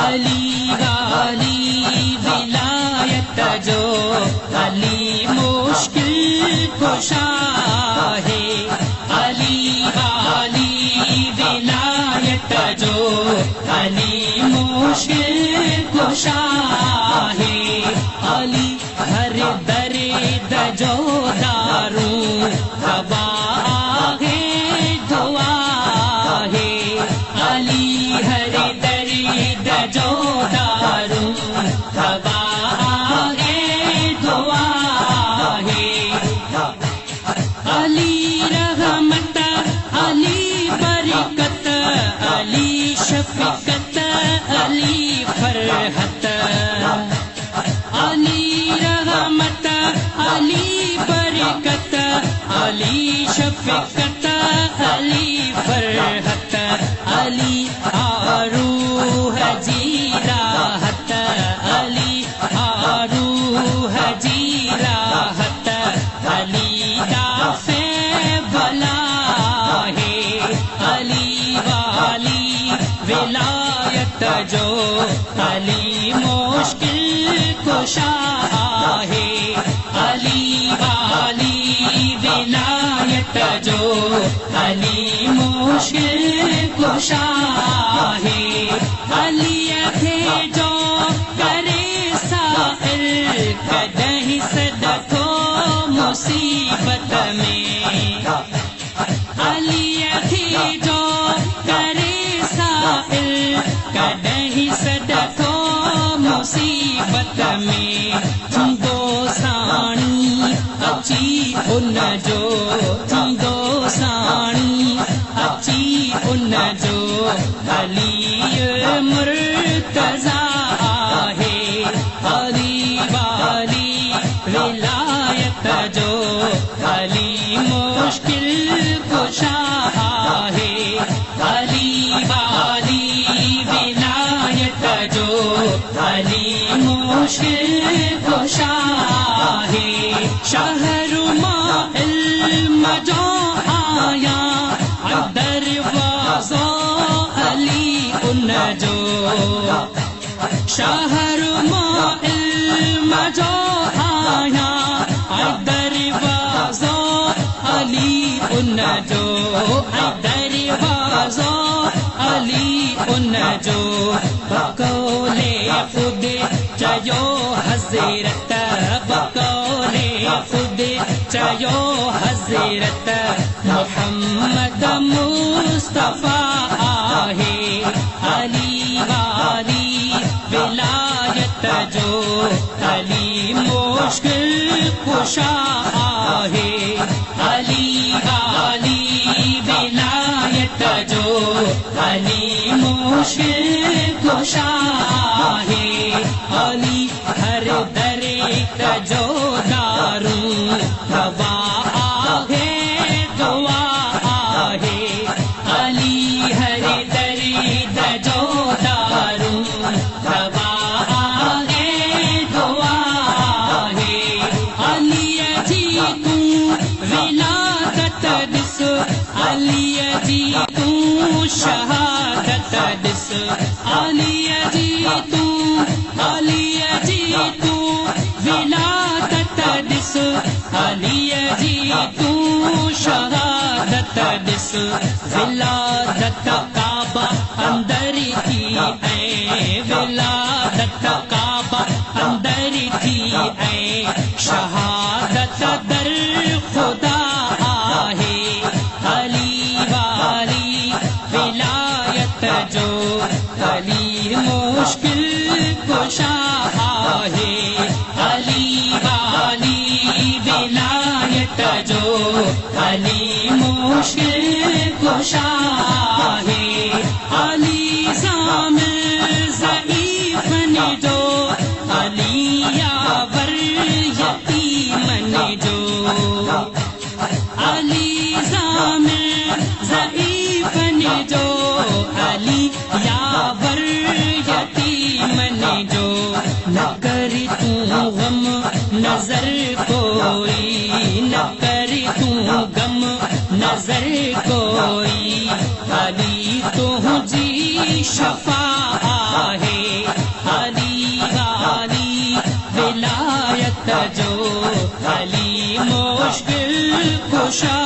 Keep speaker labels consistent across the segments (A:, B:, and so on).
A: अली वाली विलायत जो अली मुश्किल कुशा है। अली वाली विलायत जो अली मुश्किल कुशा है। अली हर दर्द जो दारू दवा है दुआ है। अली हर दर्द जो दारू दवा है दुआ है। अली रहमत अली बरकत अली शफकत अली फरहत। अली रहमत अली बरकत अली शफकत अली फरहत। अली आरूह जी राहत अली आरूह जी राहत। अली दाफे बला है। अली वाली विलायत जो अली मुश्किल कुशा है। अली वाली विलायत जो अली मुश्किल कुशा है। अली थे जो करे साइल कदहीं सदको मुसीबत में। अली थे जो करे साइल कदहीं सदको मुसीबत में। दो साणी अची उन जो दो साणी अची उन जो अली मुर्तजा है। अली वाली विलायत जो अली मुश्किल कुशा है। अली वाली विलायत जो अली मुश्किल कुशा है। शहरुमा इल्म जो आया दरवाज़ो अली उन जो। शहरुमा इल्म जो आया दरवाज़ो अली उन जो। दरवाज़ो अली उन जो। बकौले खुद चयो हज़रत बकौले खुद चयो हज़रत मोहम्मद मुस्तफ़ा आहे। अली वाली विलायत जो अली मुश्किल कुशा आहे। अली वाली विलायत जो अली मुश्किल कुशा है। अली हर दर्द जो दारू दवा है दुआ है। अली हर दर्द जो दारू दवा है दुआ है। अली जी तू विलादत दिस अली जी तू शहादत दिस। अली जी तू विलादत दिस अली जी तू शहादत दिस। विलादत काबा अंदर थी ऐ विलादत काबा अंदर थी ऐ शहादत दर खुदा आहे। अली वाली विलायत जो अली मुश्किल कुशा आहे। अली वाली विलायत जो अली मुश्किल कुशा है। अली ज़ामिल ज़ईफ़ ने जो अली यावर यतीम ने जो। अली ज़ामिल ज़ईफ़ ने जो अली यावर यतीम ने जो। न कर तू गम नजर कोई न कर तू गम नजर कोई। अली तुझी शफा आहे। कुशा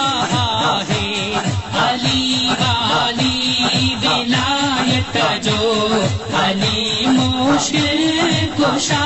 A: है, अली वाली विलायत जो, अली मुश्किल कुशा